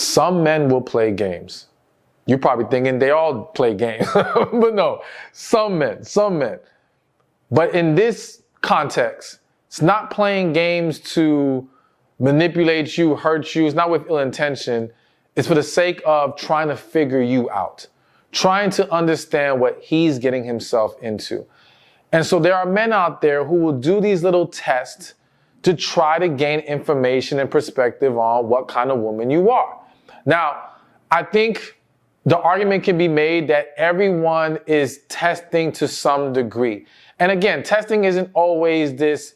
Some men will play games. You're probably thinking they all play games, but no, some men. But in this context, it's not playing games to manipulate you, hurt you. It's not with ill intention. It's for the sake of trying to figure you out, trying to understand what he's getting himself into. And so there are men out there who will do these little tests to try to gain information and perspective on what kind of woman you are. Now, I think the argument can be made that everyone is testing to some degree. And again, testing isn't always this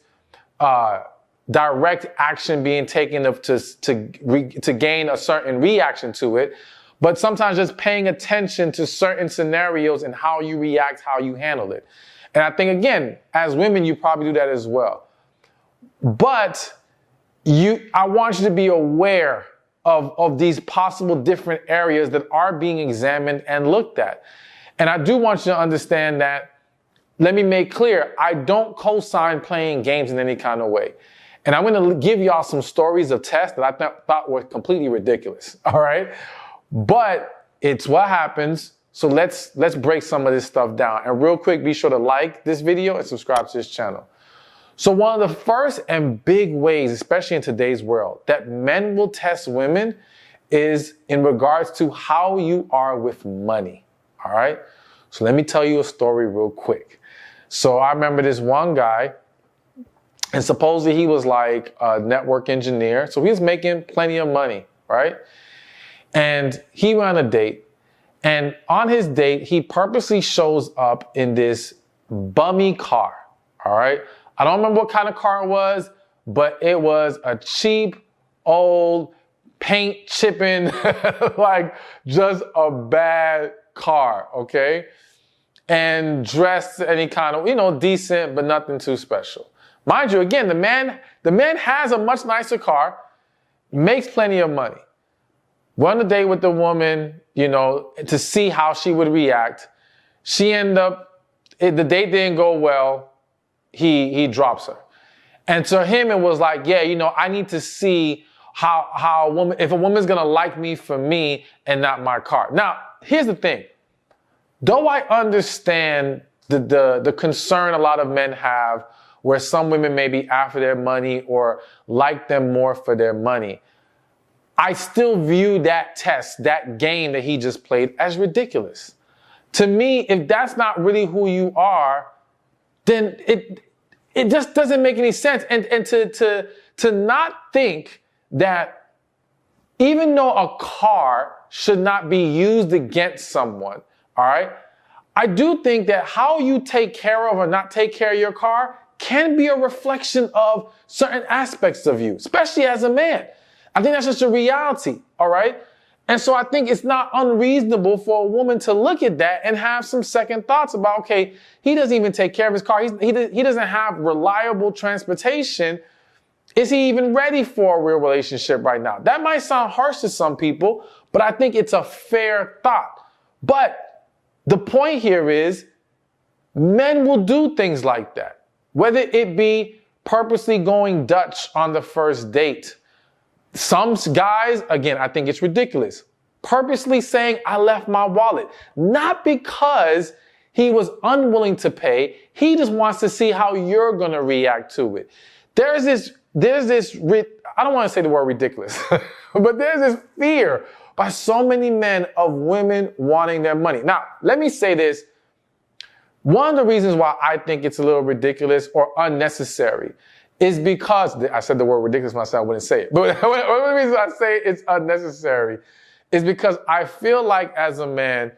direct action being taken to gain a certain reaction to it, but sometimes just paying attention to certain scenarios and how you react, how you handle it. And I think, again, as women, you probably do that as well. But I want you to be aware of these possible different areas that are being examined and looked at. And I do want you to understand that, let me make clear, I don't co-sign playing games in any kind of way. And I'm going to give y'all some stories of tests that I thought were completely ridiculous, all right? But it's what happens. So let's break some of this stuff down. And real quick, be sure to like this video and subscribe to this channel. So one of the first and big ways, especially in today's world, that men will test women is in regards to how you are with money, all right? So let me tell you a story real quick. So I remember this one guy, and supposedly he was like a network engineer. So he was making plenty of money, right? And he went on a date. And on his date, he purposely shows up in this bummy car, all right? I don't remember what kind of car it was, but it was a cheap, old, paint chipping, like just a bad car, okay? And dressed any kind of, decent, but nothing too special. Mind you, again, the man has a much nicer car, makes plenty of money. Went on a date with the woman, to see how she would react. She ended up, the date didn't go well. He drops her. And to him, it was like, yeah, I need to see if a woman's going to like me for me and not my car. Now, here's the thing. Though I understand the concern a lot of men have where some women may be after their money or like them more for their money, I still view that test, that game that he just played, as ridiculous. To me, if that's not really who you are, then it just doesn't make any sense. And to not think that even though a car should not be used against someone, all right, I do think that how you take care of or not take care of your car can be a reflection of certain aspects of you, especially as a man. I think that's just a reality, all right? And so I think it's not unreasonable for a woman to look at that and have some second thoughts about, okay, he doesn't even take care of his car. He doesn't have reliable transportation. Is he even ready for a real relationship right now? That might sound harsh to some people, but I think it's a fair thought. But the point here is men will do things like that, whether it be purposely going Dutch on the first date. Some guys, again, I think it's ridiculous, purposely saying, I left my wallet, not because he was unwilling to pay. He just wants to see how you're going to react to it. There's this, I don't want to say the word ridiculous, but there's this fear by so many men of women wanting their money. Now, let me say this. One of the reasons why I think it's a little ridiculous or unnecessary is because, I said the word ridiculous myself, I wouldn't say it. But one of the reasons I say it's unnecessary is because I feel like as a man,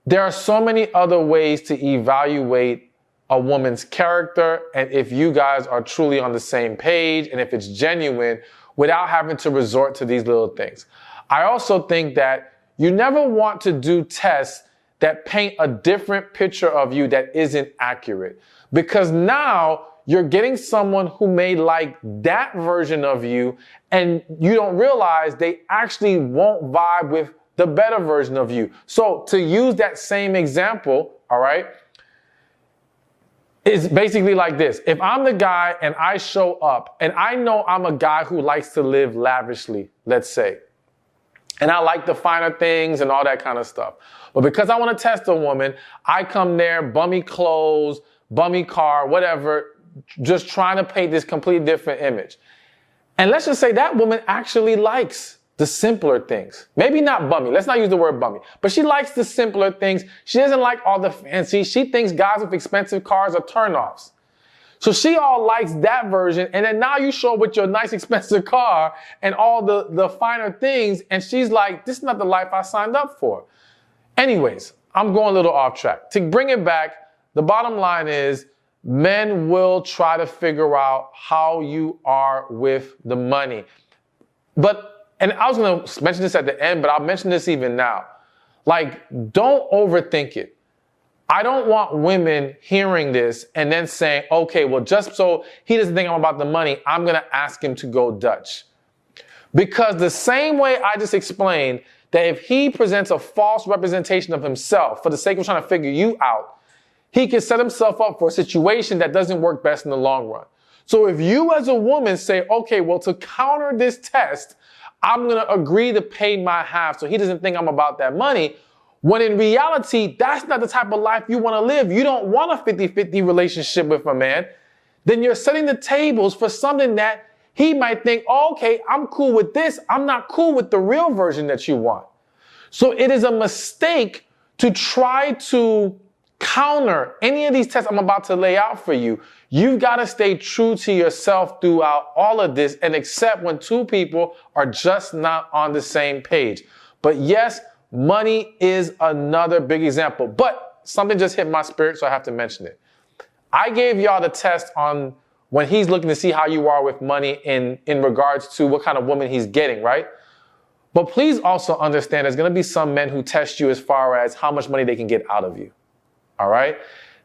there are so many other ways to evaluate a woman's character and if you guys are truly on the same page and if it's genuine without having to resort to these little things. I also think that you never want to do tests that paint a different picture of you that isn't accurate, because now you're getting someone who may like that version of you and you don't realize they actually won't vibe with the better version of you. So to use that same example, all right, it's basically like this. If I'm the guy and I show up and I know I'm a guy who likes to live lavishly, let's say, And I like the finer things and all that kind of stuff. But because I want to test a woman, I come there, bummy clothes, bummy car, whatever, just trying to paint this completely different image. And let's just say that woman actually likes the simpler things. Maybe not bummy. Let's not use the word bummy. But she likes the simpler things. She doesn't like all the fancy. She thinks guys with expensive cars are turnoffs. So she all likes that version. And then now you show up with your nice expensive car and all the finer things. And she's like, this is not the life I signed up for. Anyways, I'm going a little off track. To bring it back, the bottom line is men will try to figure out how you are with the money. And I was going to mention this at the end, but I'll mention this even now. Like, don't overthink it. I don't want women hearing this and then saying, okay, well, just so he doesn't think I'm about the money, I'm going to ask him to go Dutch. Because the same way I just explained that if he presents a false representation of himself for the sake of trying to figure you out, he can set himself up for a situation that doesn't work best in the long run. So if you as a woman say, okay, well, to counter this test, I'm going to agree to pay my half so he doesn't think I'm about that money, when in reality, that's not the type of life you want to live. You don't want a 50-50 relationship with a man. Then you're setting the tables for something that he might think, oh, okay, I'm cool with this. I'm not cool with the real version that you want. So it is a mistake to try to counter any of these tests I'm about to lay out for you. You've got to stay true to yourself throughout all of this and accept when two people are just not on the same page. But yes, money is another big example. But something just hit my spirit, so I have to mention it. I gave y'all the test on when he's looking to see how you are with money in regards to what kind of woman he's getting, right? But please also understand there's going to be some men who test you as far as how much money they can get out of you. All right?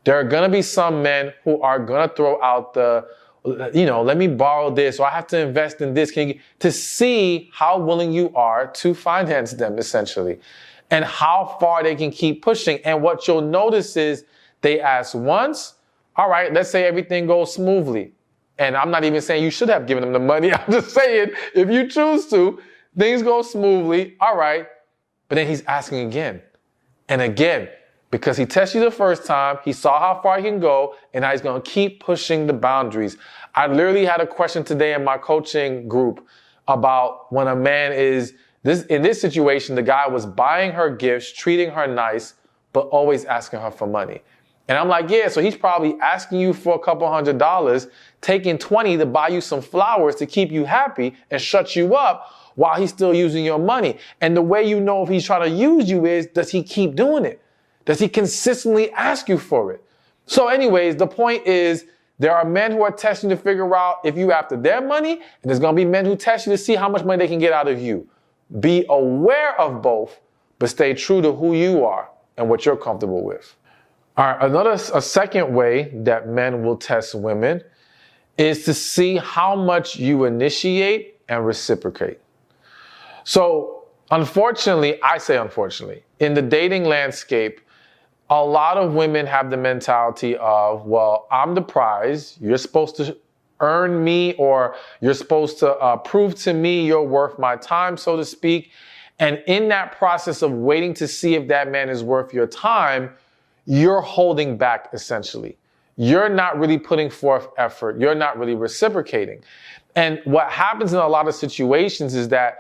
There are going to be some men who are going to throw out the, let me borrow this, or I have to invest in this, to see how willing you are to finance them, essentially, and how far they can keep pushing. And what you'll notice is they ask once, all right, let's say everything goes smoothly. And I'm not even saying you should have given them the money. I'm just saying if you choose to, things go smoothly, all right. But then he's asking again and again. Because he tested you the first time, he saw how far he can go, and now he's going to keep pushing the boundaries. I literally had a question today in my coaching group about when a man is, in this situation, the guy was buying her gifts, treating her nice, but always asking her for money. And I'm like, yeah, so he's probably asking you for a couple $100, taking 20 to buy you some flowers to keep you happy and shut you up while he's still using your money. And the way you know if he's trying to use you is, does he keep doing it? Does he consistently ask you for it? So anyways, the point is there are men who are testing to figure out if you after their money, and there's going to be men who test you to see how much money they can get out of you. Be aware of both, but stay true to who you are and what you're comfortable with. All right, a second way that men will test women is to see how much you initiate and reciprocate. So unfortunately, I say unfortunately, in the dating landscape, a lot of women have the mentality of, well, I'm the prize. You're supposed to earn me, or you're supposed to prove to me you're worth my time, so to speak. And in that process of waiting to see if that man is worth your time, you're holding back, essentially. You're not really putting forth effort. You're not really reciprocating. And what happens in a lot of situations is that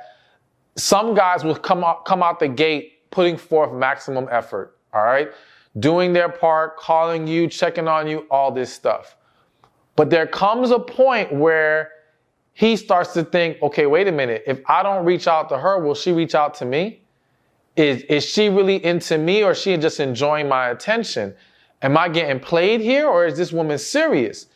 some guys will come out the gate putting forth maximum effort, all right? Doing their part, calling you, checking on you, all this stuff. But there comes a point where he starts to think, okay, wait a minute. If I don't reach out to her, will she reach out to me? Is she really into me, or is she just enjoying my attention? Am I getting played here, or is this woman serious?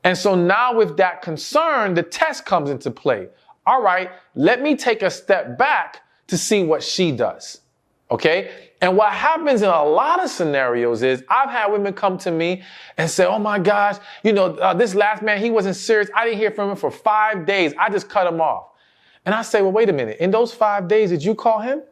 And so now with that concern, the test comes into play. All right, let me take a step back to see what she does. Okay? And what happens in a lot of scenarios is I've had women come to me and say, oh my gosh, this last man, he wasn't serious. I didn't hear from him for 5 days. I just cut him off. And I say, well, wait a minute. In those 5 days, did you call him?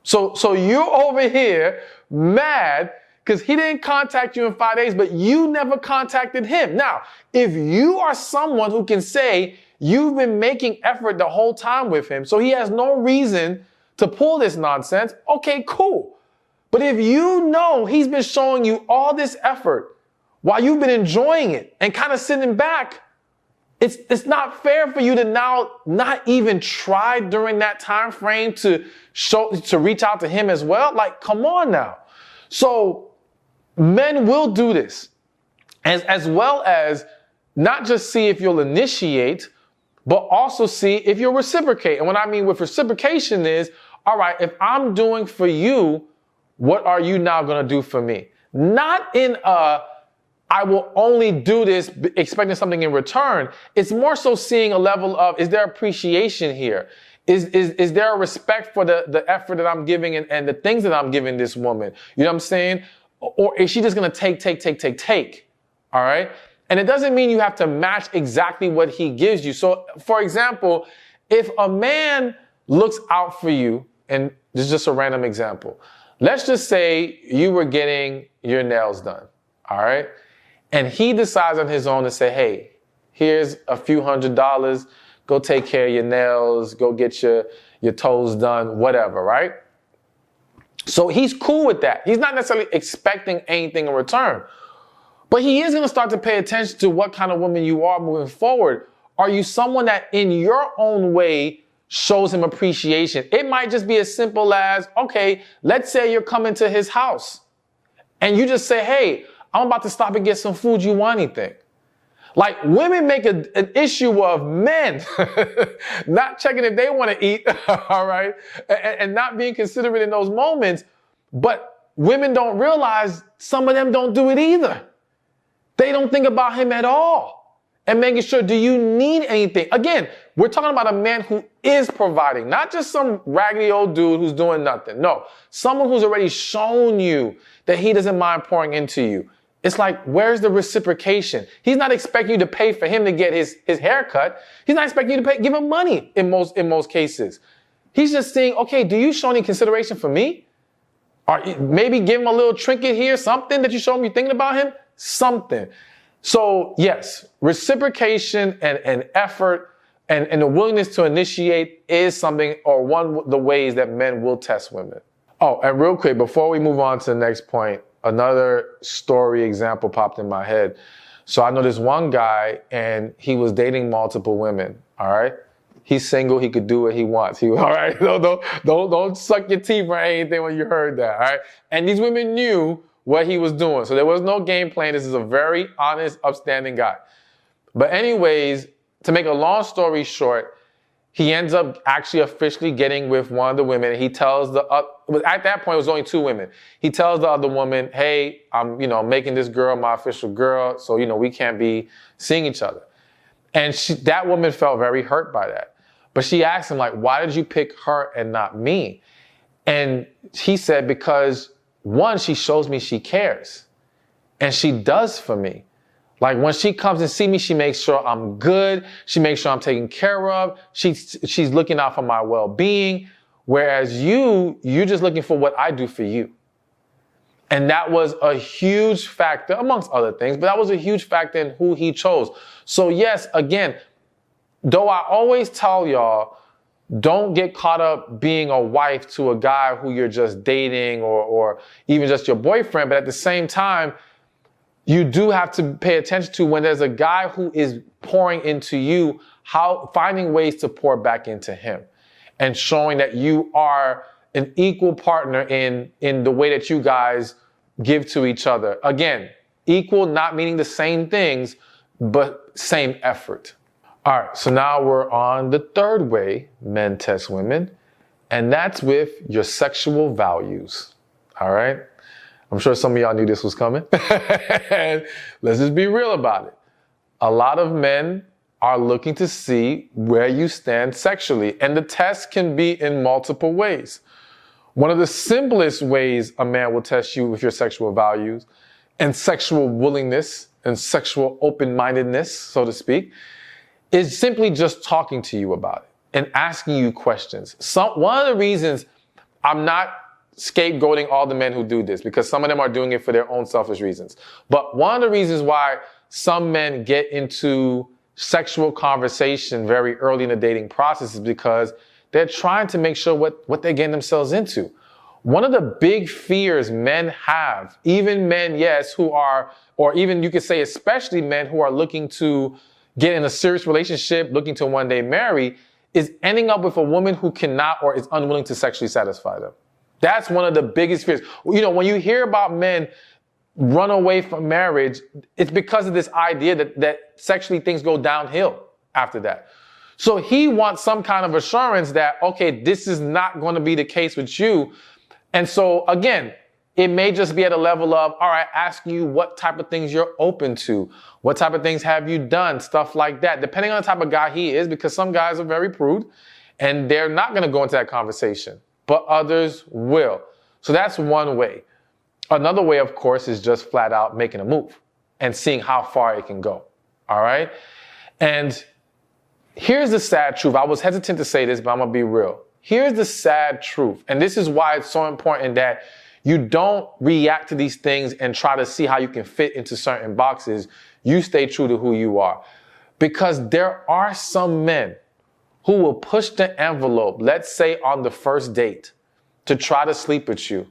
So you're over here mad because he didn't contact you in 5 days, but you never contacted him. Now, if you are someone who can say you've been making effort the whole time with him, so he has no reason to pull this nonsense. Okay, cool. But if you know he's been showing you all this effort while you've been enjoying it and kind of sitting back, it's not fair for you to now not even try during that time frame to reach out to him as well. Like, come on now. So men will do this as well as not just see if you'll initiate, but also see if you'll reciprocate. And what I mean with reciprocation is, all right, if I'm doing for you, what are you now going to do for me? Not in I will only do this expecting something in return. It's more so seeing a level of, is there appreciation here? Is there a respect for the effort that I'm giving and the things that I'm giving this woman? You know what I'm saying? Or is she just going to take? All right. And it doesn't mean you have to match exactly what he gives you. So, for example, if a man looks out for you, and this is just a random example. Let's just say you were getting your nails done. All right. And he decides on his own to say, hey, here's a few $100. Go take care of your nails. Go get your toes done, whatever, right? So he's cool with that. He's not necessarily expecting anything in return. But he is going to start to pay attention to what kind of woman you are moving forward. Are you someone that in your own way shows him appreciation? It might just be as simple as, okay, let's say you're coming to his house and you just say, hey, I'm about to stop and get some food. You want anything? Like, women make an issue of men not checking if they want to eat, all right, and not being considerate in those moments. But women don't realize some of them don't do it either. They don't think about him at all and making sure, do you need anything? Again, we're talking about a man who is providing, not just some raggedy old dude who's doing nothing. No, someone who's already shown you that he doesn't mind pouring into you. It's like, where's the reciprocation? He's not expecting you to pay for him to get his haircut. He's not expecting you to give him money in most cases. He's just saying, okay, do you show any consideration for me? Or maybe give him a little trinket here, something that you show him you're thinking about him, something. So yes, reciprocation and effort and the willingness to initiate is something, or one of the ways that men will test women. Oh, and real quick, before we move on to the next point, another story example popped in my head. So I know this one guy and he was dating multiple women. All right. He's single. He could do what he wants. All right. Don't suck your teeth or anything when you heard that. All right. And these women knew what he was doing. So there was no game plan. This is a very honest, upstanding guy. But anyways, to make a long story short, he ends up actually officially getting with one of the women. And he tells at that point, it was only two women. He tells the other woman, hey, I'm, making this girl my official girl. So, we can't be seeing each other. And that woman felt very hurt by that. But she asked him, like, why did you pick her and not me? And he said, because one, she shows me she cares. And she does for me. Like, when she comes and see me, she makes sure I'm good. She makes sure I'm taken care of. She's looking out for my well-being. Whereas you're just looking for what I do for you. And that was a huge factor, amongst other things, but that was a huge factor in who he chose. So yes, again, though I always tell y'all, don't get caught up being a wife to a guy who you're just dating or even just your boyfriend. But at the same time, you do have to pay attention to when there's a guy who is pouring into you, finding ways to pour back into him and showing that you are an equal partner in the way that you guys give to each other. Again, equal, not meaning the same things, but same effort. All right, so now we're on the third way men test women, and that's with your sexual values. All right? I'm sure some of y'all knew this was coming. Let's just be real about it. A lot of men are looking to see where you stand sexually, and the test can be in multiple ways. One of the simplest ways a man will test you with your sexual values and sexual willingness and sexual open-mindedness, so to speak, is simply just talking to you about it and asking you questions. One of the reasons I'm not scapegoating all the men who do this, because some of them are doing it for their own selfish reasons. But one of the reasons why some men get into sexual conversation very early in the dating process is because they're trying to make sure what they're getting themselves into. One of the big fears men have, even men, yes, who are, or even you could say especially men who are looking to get in a serious relationship, looking to one day marry, is ending up with a woman who cannot or is unwilling to sexually satisfy them. That's one of the biggest fears. You know, when you hear about men run away from marriage, it's because of this idea that sexually things go downhill after that. So he wants some kind of assurance that, okay, this is not going to be the case with you. And so again, it may just be at a level of, all right, asking you what type of things you're open to. What type of things have you done? Stuff like that, depending on the type of guy he is, because some guys are very prude and they're not going to go into that conversation, but others will. So that's one way. Another way, of course, is just flat out making a move and seeing how far it can go. All right. And here's the sad truth. I was hesitant to say this, but I'm going to be real. Here's the sad truth. And this is why it's so important that you don't react to these things and try to see how you can fit into certain boxes. You stay true to who you are. Because there are some men who will push the envelope, let's say on the first date, to try to sleep with you,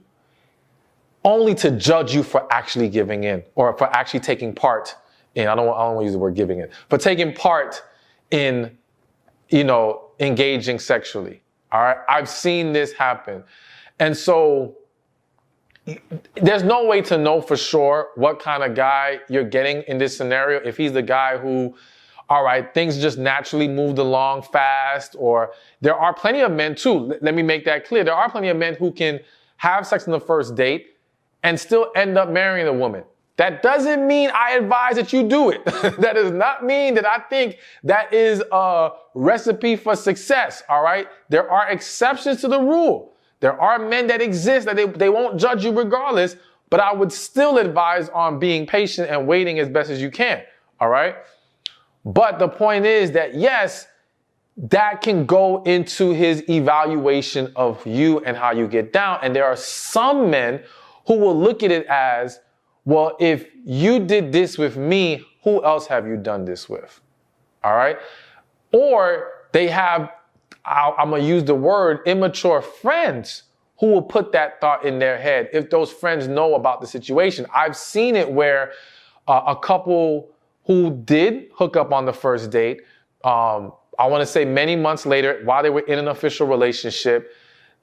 only to judge you for actually giving in or for actually taking part in, I don't want to use the word giving in, but taking part in, engaging sexually. All right. I've seen this happen. And so there's no way to know for sure what kind of guy you're getting in this scenario. If he's the guy who, all right, things just naturally moved along fast, or there are plenty of men too. Let me make that clear. There are plenty of men who can have sex on the first date and still end up marrying a woman. That doesn't mean I advise that you do it. That does not mean that I think that is a recipe for success, all right? There are exceptions to the rule. There are men that exist that they won't judge you regardless, but I would still advise on being patient and waiting as best as you can, all right? But the point is that, yes, that can go into his evaluation of you and how you get down. And there are some men who will look at it as, well, if you did this with me, who else have you done this with? All right. Or they have, I'm going to use the word immature friends who will put that thought in their head if those friends know about the situation. I've seen it where a couple who did hook up on the first date, I want to say many months later, while they were in an official relationship,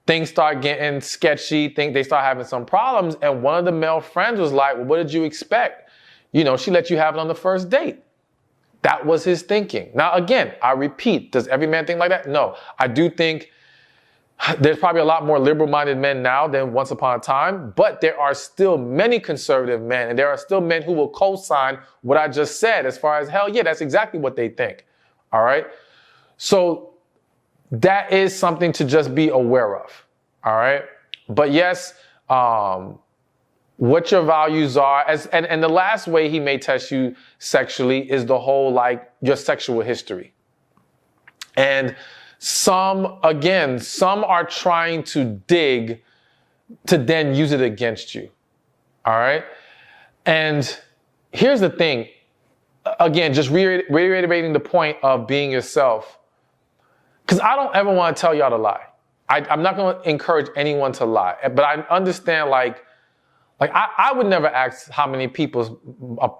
things start getting sketchy, they start having some problems. And one of the male friends was like, well, what did you expect? She let you have it on the first date. That was his thinking. Now, again, I repeat, does every man think like that? No. I do think there's probably a lot more liberal-minded men now than once upon a time, but there are still many conservative men, and there are still men who will co-sign what I just said as far as, hell yeah, that's exactly what they think. All right? So that is something to just be aware of, all right? But yes, what your values are, and the last way he may test you sexually is the whole, your sexual history. And some are trying to dig to then use it against you, all right? And here's the thing, again, just reiterating the point of being yourself. Because I don't ever want to tell y'all to lie. I'm not going to encourage anyone to lie. But I understand, I would never ask how many people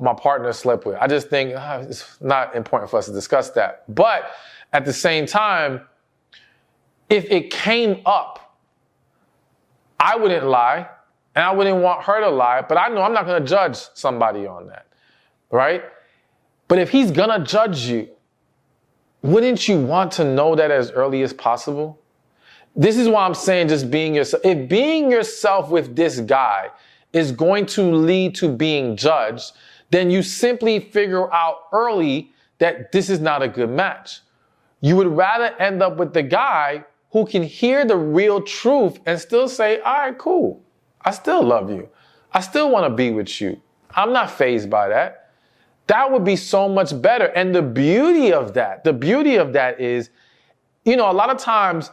my partner slept with. I just think it's not important for us to discuss that. But at the same time, if it came up, I wouldn't lie. And I wouldn't want her to lie. But I know I'm not going to judge somebody on that. Right? But if he's going to judge you, wouldn't you want to know that as early as possible? This is why I'm saying just being yourself. If being yourself with this guy is going to lead to being judged, then you simply figure out early that this is not a good match. You would rather end up with the guy who can hear the real truth and still say, all right, cool. I still love you. I still want to be with you. I'm not fazed by that. That would be so much better. And the beauty of that is, a lot of times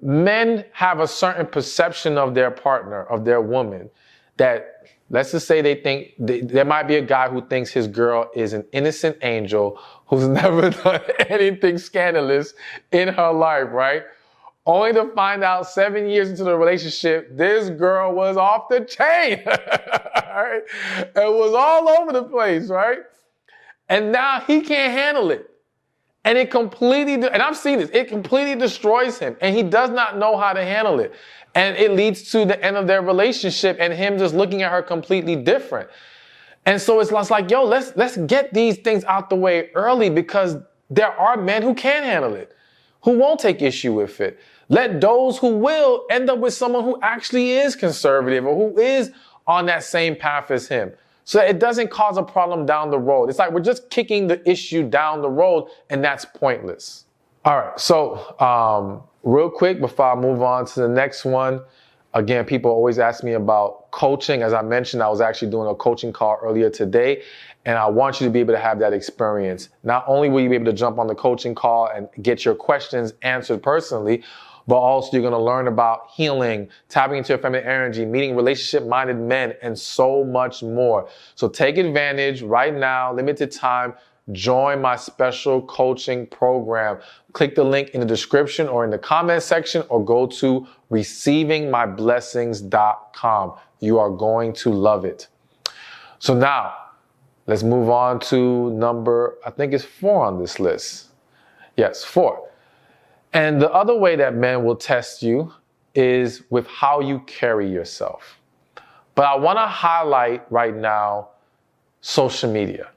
men have a certain perception of their partner, of their woman, that let's just say they think, there might be a guy who thinks his girl is an innocent angel who's never done anything scandalous in her life, right? Only to find out 7 years into the relationship, this girl was off the chain, right? It was all over the place, right? And now he can't handle it. And it completely, and I've seen this, it completely destroys him. And he does not know how to handle it. And it leads to the end of their relationship and him just looking at her completely different. And so it's like, yo, let's get these things out the way early, because there are men who can handle it, who won't take issue with it. Let those who will end up with someone who actually is conservative or who is on that same path as him, so that it doesn't cause a problem down the road. It's like we're just kicking the issue down the road, and that's pointless. All right, so real quick before I move on to the next one, again, people always ask me about coaching. As I mentioned, I was actually doing a coaching call earlier today, and I want you to be able to have that experience. Not only will you be able to jump on the coaching call and get your questions answered personally, but also you're going to learn about healing, tapping into your feminine energy, meeting relationship-minded men, and so much more. So take advantage right now, limited time. Join my special coaching program. Click the link in the description or in the comment section, or go to receivingmyblessings.com. You are going to love it. So now, let's move on to number, I think it's 4 on this list. Yes, 4. And the other way that men will test you is with how you carry yourself. But I want to highlight right now social media.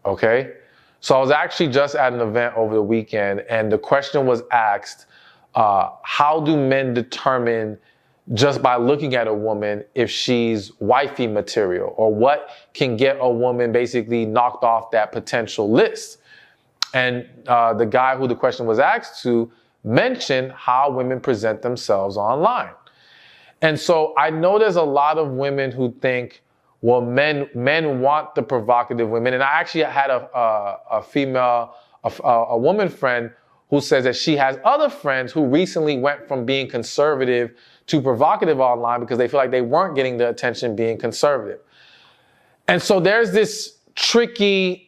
Okay? So I was actually just at an event over the weekend, and the question was asked, how do men determine just by looking at a woman if she's wifey material, or what can get a woman basically knocked off that potential list? And the guy who the question was asked to mentioned how women present themselves online. And so I know there's a lot of women who think, well, men want the provocative women. And I actually had a woman friend who says that she has other friends who recently went from being conservative to provocative online because they feel like they weren't getting the attention being conservative. And so there's this tricky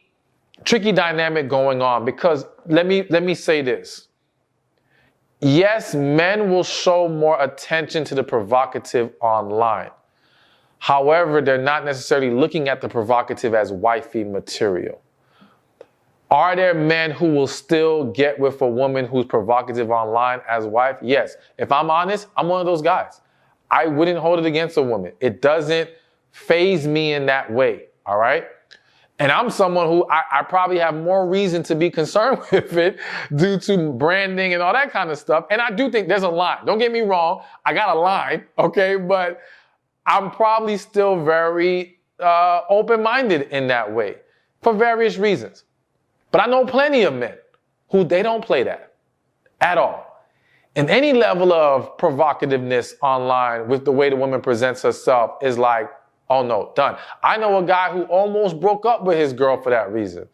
dynamic going on, because let me say this. Yes, men will show more attention to the provocative online. However, they're not necessarily looking at the provocative as wifey material. Are there men who will still get with a woman who's provocative online as wife? Yes. If I'm honest, I'm one of those guys. I wouldn't hold it against a woman. It doesn't faze me in that way, all right? And I'm someone who I probably have more reason to be concerned with it due to branding and all that kind of stuff. And I do think there's a line. Don't get me wrong. I got a line, okay? But I'm probably still very open-minded in that way for various reasons. But I know plenty of men who they don't play that at all. And any level of provocativeness online with the way the woman presents herself is like, oh no, done. I know a guy who almost broke up with his girl for that reason.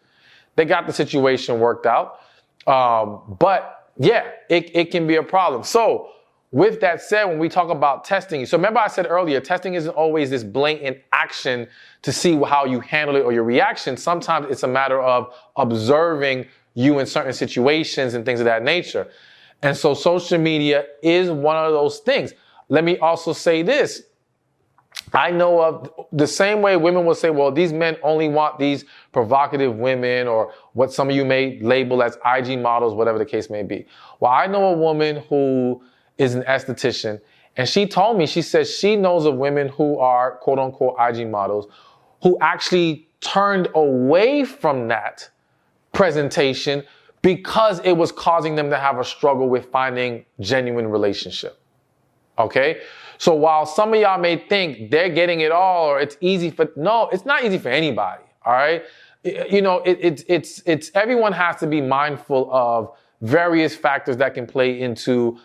They got the situation worked out. But yeah, it can be a problem. So with that said, when we talk about testing, so remember I said earlier, testing isn't always this blatant action to see how you handle it or your reaction. Sometimes it's a matter of observing you in certain situations and things of that nature. And so social media is one of those things. Let me also say this. I know of the same way women will say, well, these men only want these provocative women, or what some of you may label as IG models, whatever the case may be. Well, I know a woman who is an esthetician, and she told me, she says she knows of women who are quote unquote IG models who actually turned away from that presentation because it was causing them to have a struggle with finding genuine relationship. Okay? So while some of y'all may think they're getting it all, or it's easy no, it's not easy for anybody. All right. You know, it's everyone has to be mindful of various factors that can play into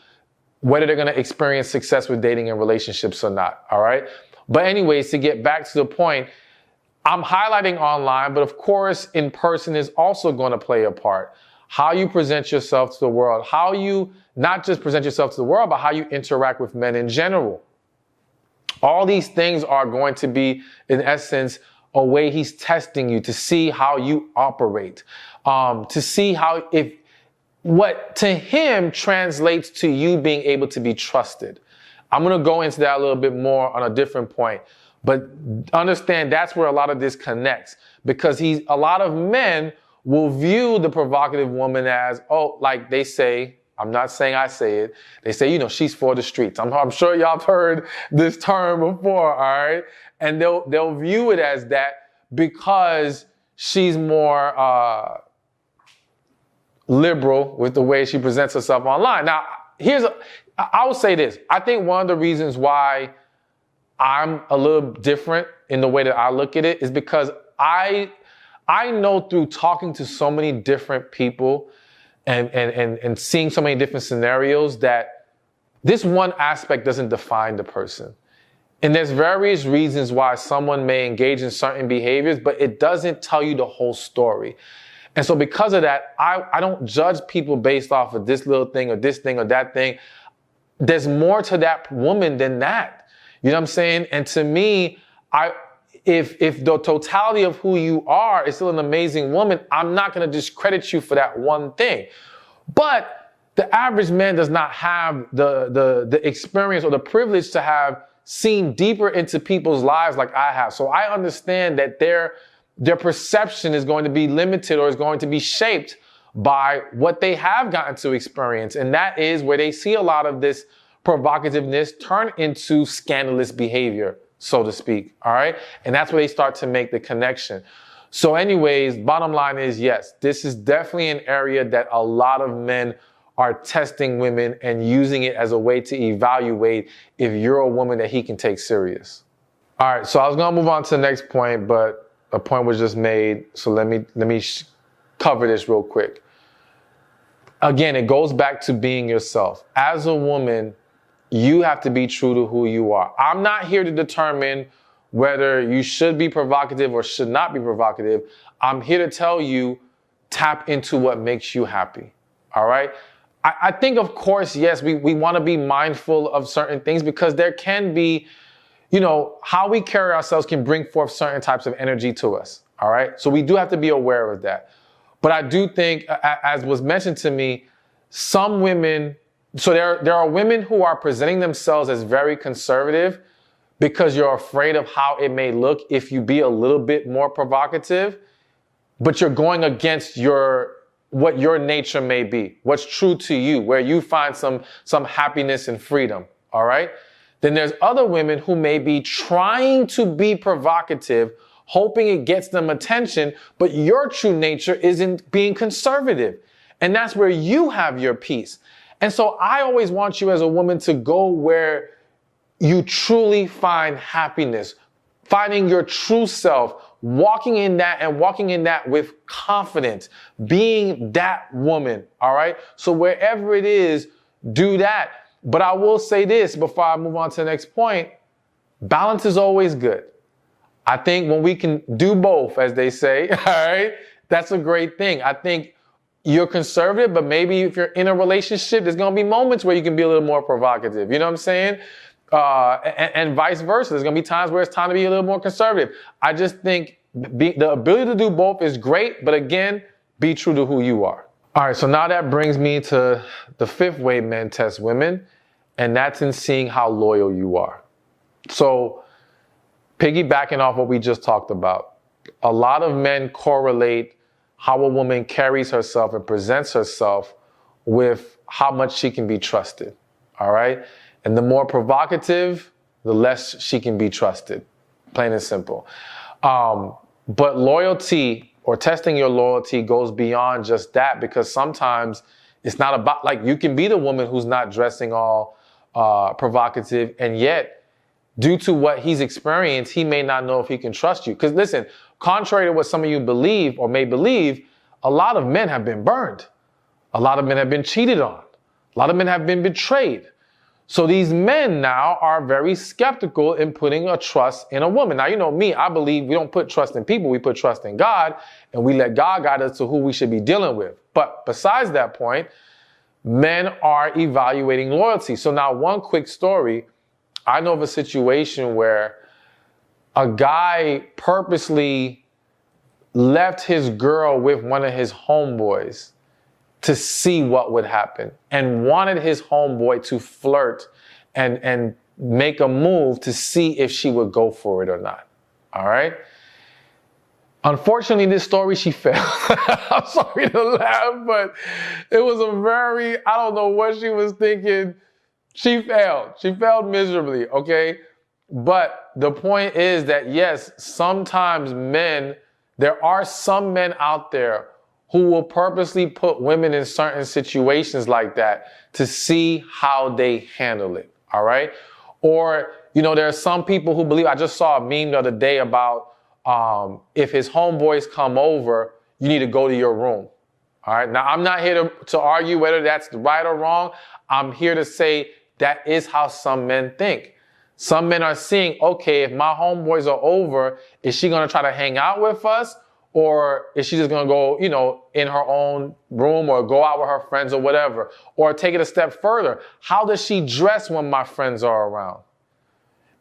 whether they're going to experience success with dating and relationships or not. All right. But anyways, to get back to the point, I'm highlighting online, but of course in person is also going to play a part. How you present yourself to the world, how you not just present yourself to the world, but how you interact with men in general. All these things are going to be, in essence, a way he's testing you to see how you operate, to see how, if what to him translates to you being able to be trusted. I'm going to go into that a little bit more on a different point, but understand that's where a lot of this connects, because a lot of men will view the provocative woman as, oh, like they say, I'm not saying I say it, they say, you know, she's for the streets. I'm sure y'all have heard this term before, all right? And they'll view it as that because she's more liberal with the way she presents herself online. Now, I will say this. I think one of the reasons why I'm a little different in the way that I look at it is because I know through talking to so many different people and seeing so many different scenarios that this one aspect doesn't define the person. And there's various reasons why someone may engage in certain behaviors, but it doesn't tell you the whole story. And so because of that, I don't judge people based off of this little thing or this thing or that thing. There's more to that woman than that. You know what I'm saying? And to me, if the totality of who you are is still an amazing woman, I'm not going to discredit you for that one thing. But the average man does not have the experience or the privilege to have seen deeper into people's lives like I have. So I understand that their perception is going to be limited or is going to be shaped by what they have gotten to experience. And that is where they see a lot of this provocativeness turn into scandalous behavior, so to speak. All right. And that's where they start to make the connection. So anyways, bottom line is, yes, this is definitely an area that a lot of men are testing women and using it as a way to evaluate if you're a woman that he can take serious. All right. So I was going to move on to the next point, but a point was just made. So let me cover this real quick. Again, it goes back to being yourself. As a woman, you have to be true to who you are. I'm not here to determine whether you should be provocative or should not be provocative. I'm here to tell you, tap into what makes you happy. All right. I think, of course, yes, we want to be mindful of certain things because there can be, you know, how we carry ourselves can bring forth certain types of energy to us. All right. So we do have to be aware of that. But I do think, as was mentioned to me, some women, so there are women who are presenting themselves as very conservative because you're afraid of how it may look if you be a little bit more provocative, but you're going against what your nature may be, what's true to you, where you find some happiness and freedom. All right. Then there's other women who may be trying to be provocative, hoping it gets them attention, but your true nature isn't being conservative. And that's where you have your peace. And so I always want you as a woman to go where you truly find happiness, finding your true self, walking in that with confidence, being that woman. All right. So wherever it is, do that. But I will say this before I move on to the next point, balance is always good. I think when we can do both, as they say, all right, that's a great thing. I think you're conservative, but maybe if you're in a relationship, there's going to be moments where you can be a little more provocative. You know what I'm saying? And vice versa. There's going to be times where it's time to be a little more conservative. I just think the ability to do both is great, but again, be true to who you are. All right, so now that brings me to the fifth way men test women, and that's in seeing how loyal you are. So piggybacking off what we just talked about, a lot of men correlate how a woman carries herself and presents herself with how much she can be trusted. All right. And the more provocative, the less she can be trusted. Plain and simple. But loyalty or testing your loyalty goes beyond just that, because sometimes it's not about, like, you can be the woman who's not dressing all provocative, and yet due to what he's experienced, he may not know if he can trust you. Because listen, contrary to what some of you believe or may believe, a lot of men have been burned. A lot of men have been cheated on. A lot of men have been betrayed. So these men now are very skeptical in putting a trust in a woman. Now, you know me, I believe we don't put trust in people. We put trust in God, and we let God guide us to who we should be dealing with. But besides that point, men are evaluating loyalty. So now one quick story. I know of a situation where a guy purposely left his girl with one of his homeboys to see what would happen and wanted his homeboy to flirt and make a move to see if she would go for it or not. All right. Unfortunately, this story, she failed. I'm sorry to laugh, but it was I don't know what she was thinking. She failed. She failed miserably, okay? But the point is that, yes, sometimes there are some men out there who will purposely put women in certain situations like that to see how they handle it, all right? Or, there are some people who believe, I just saw a meme the other day about if his homeboys come over, you need to go to your room. All right. Now, I'm not here to argue whether that's right or wrong. I'm here to say that is how some men think. Some men are seeing, okay, if my homeboys are over, is she going to try to hang out with us? Or is she just going to go, in her own room or go out with her friends or whatever? Or take it a step further. How does she dress when my friends are around?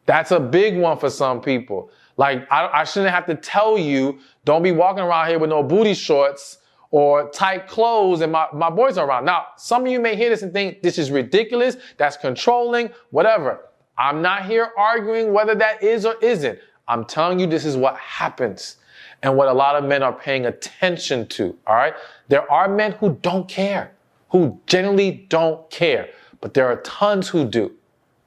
That's a big one for some people. Like, I shouldn't have to tell you, don't be walking around here with no booty shorts or tight clothes and my boys are around. Now, some of you may hear this and think this is ridiculous, that's controlling, whatever. I'm not here arguing whether that is or isn't. I'm telling you this is what happens and what a lot of men are paying attention to, all right? There are men who don't care, who genuinely don't care, but there are tons who do,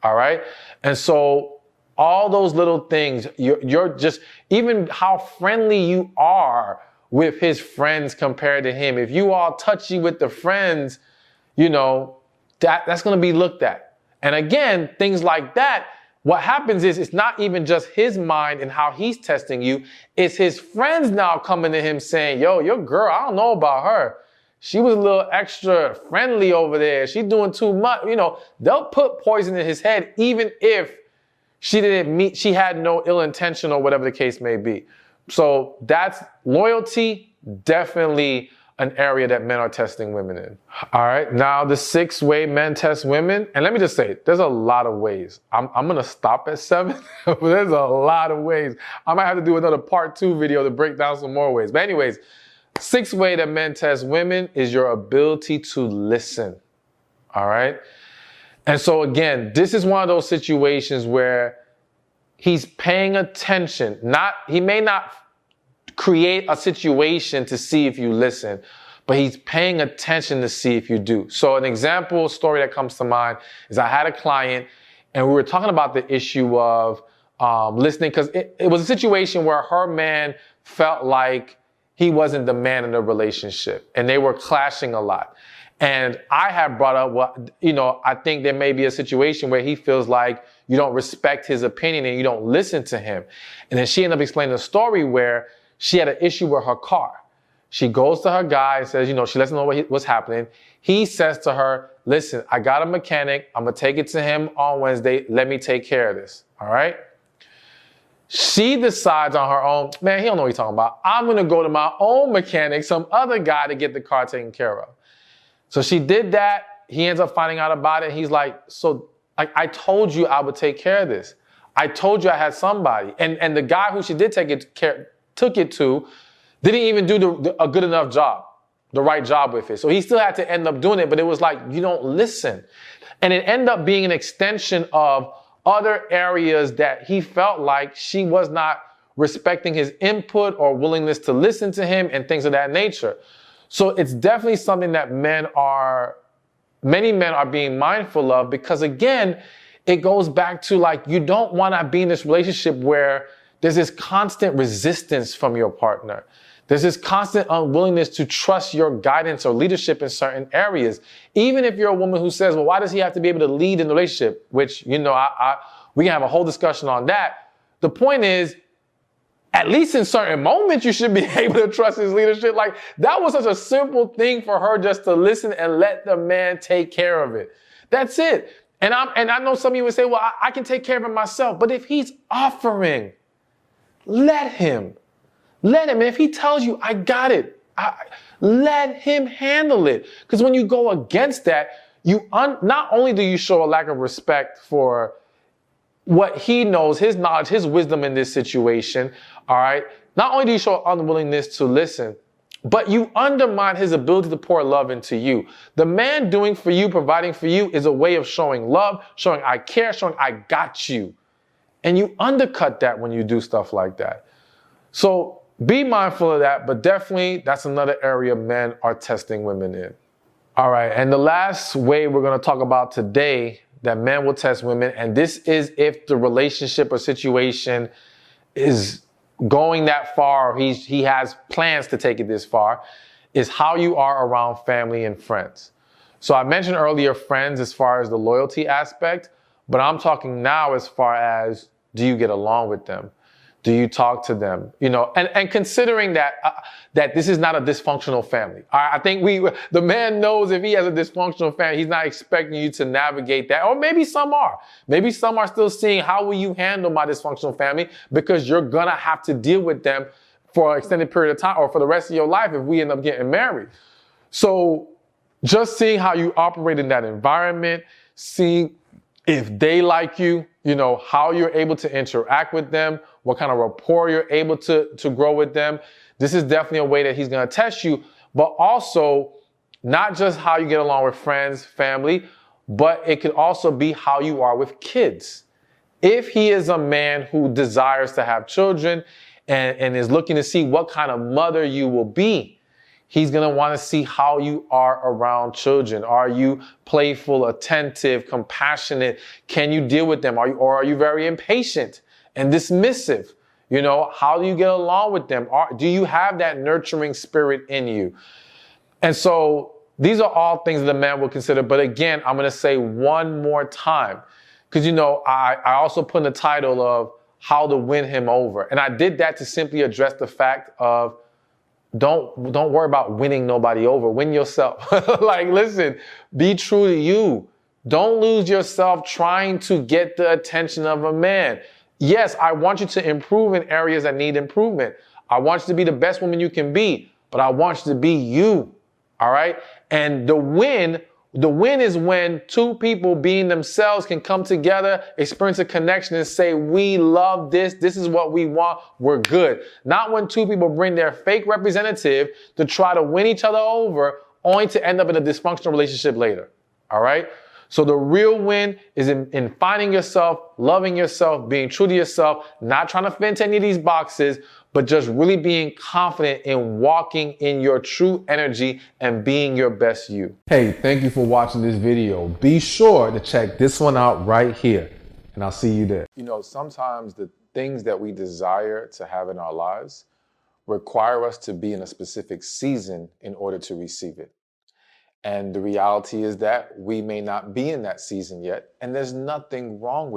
all right? And so all those little things, you're just, even how friendly you are with his friends compared to him. If you all touchy with the friends, that's going to be looked at. And again, things like that, what happens is it's not even just his mind and how he's testing you. It's his friends now coming to him saying, yo, your girl, I don't know about her. She was a little extra friendly over there. She's doing too much. They'll put poison in his head even if she had no ill intention or whatever the case may be. So that's loyalty, definitely an area that men are testing women in. All right, now the 6 way men test women. And let me just say, there's a lot of ways. I'm going to stop at 7, but there's a lot of ways. I might have to do another part 2 video to break down some more ways. But anyways, 6th way that men test women is your ability to listen. All right. And so again, this is one of those situations where he's paying attention. He may not create a situation to see if you listen, but he's paying attention to see if you do. So an example story that comes to mind is I had a client and we were talking about the issue of listening because it was a situation where her man felt like he wasn't the man in the relationship and they were clashing a lot. And I have brought up I think there may be a situation where he feels like you don't respect his opinion and you don't listen to him. And then she ended up explaining a story where she had an issue with her car. She goes to her guy and says, she lets him know what's happening. He says to her, listen, I got a mechanic. I'm going to take it to him on Wednesday. Let me take care of this. All right. She decides on her own, man, he don't know what he's talking about. I'm going to go to my own mechanic, some other guy to get the car taken care of. So she did that. He ends up finding out about it. He's like, so I told you I would take care of this. I told you I had somebody. And the guy who she did took it to didn't even do a good enough job, the right job with it. So he still had to end up doing it, but it was like, you don't listen. And it ended up being an extension of other areas that he felt like she was not respecting his input or willingness to listen to him and things of that nature. So it's definitely something that many men are being mindful of because again, it goes back to like, you don't want to be in this relationship where there's this constant resistance from your partner. There's this constant unwillingness to trust your guidance or leadership in certain areas. Even if you're a woman who says, well, why does he have to be able to lead in the relationship? Which, we can have a whole discussion on that. The point is, at least in certain moments, you should be able to trust his leadership. Like that was such a simple thing for her just to listen and let the man take care of it. That's it. And I know some of you would say, well, I can take care of it myself. But if he's offering, let him. And if he tells you, I got it, let him handle it. Because when you go against that, not only do you show a lack of respect for what he knows, his knowledge, his wisdom in this situation, all right? Not only do you show unwillingness to listen, but you undermine his ability to pour love into you. The man doing for you, providing for you, is a way of showing love, showing I care, showing I got you. And you undercut that when you do stuff like that. So be mindful of that, but definitely that's another area men are testing women in. All right, and the last way we're going to talk about today that men will test women, and this is if the relationship or situation is going that far, or he has plans to take it this far, is how you are around family and friends. So I mentioned earlier friends as far as the loyalty aspect, but I'm talking now as far as, do you get along with them? Do you talk to them? You know, and considering that that this is not a dysfunctional family. I think the man knows if he has a dysfunctional family, he's not expecting you to navigate that. Or maybe some are. Maybe some are still seeing, how will you handle my dysfunctional family? Because you're gonna have to deal with them for an extended period of time or for the rest of your life if we end up getting married. So just seeing how you operate in that environment, seeing if they like you, you know, how you're able to interact with them, what kind of rapport you're able to grow with them. This is definitely a way that he's going to test you, but also not just how you get along with friends, family, but it could also be how you are with kids. If he is a man who desires to have children and is looking to see what kind of mother you will be, he's going to want to see how you are around children. Are you playful, attentive, compassionate? Can you deal with them? Or are you very impatient and dismissive? You know, how do you get along with them? Do you have that nurturing spirit in you? And so these are all things that a man will consider. But again, I'm going to say one more time, because, you know, I also put in the title of how to win him over. And I did that to simply address the fact of, don't worry about winning nobody over. Win yourself. Like, listen, be true to you. Don't lose yourself trying to get the attention of a man. Yes, I want you to improve in areas that need improvement. I want you to be the best woman you can be, but I want you to be you. All right? And the win is when two people being themselves can come together, experience a connection and say, we love this. This is what we want. We're good. Not when two people bring their fake representative to try to win each other over, only to end up in a dysfunctional relationship later. All right? So the real win is in finding yourself, loving yourself, being true to yourself, not trying to fit into any of these boxes, but just really being confident in walking in your true energy and being your best you. Hey, thank you for watching this video. Be sure to check this one out right here, and I'll see you there. You know, sometimes the things that we desire to have in our lives require us to be in a specific season in order to receive it. And the reality is that we may not be in that season yet, and there's nothing wrong with it.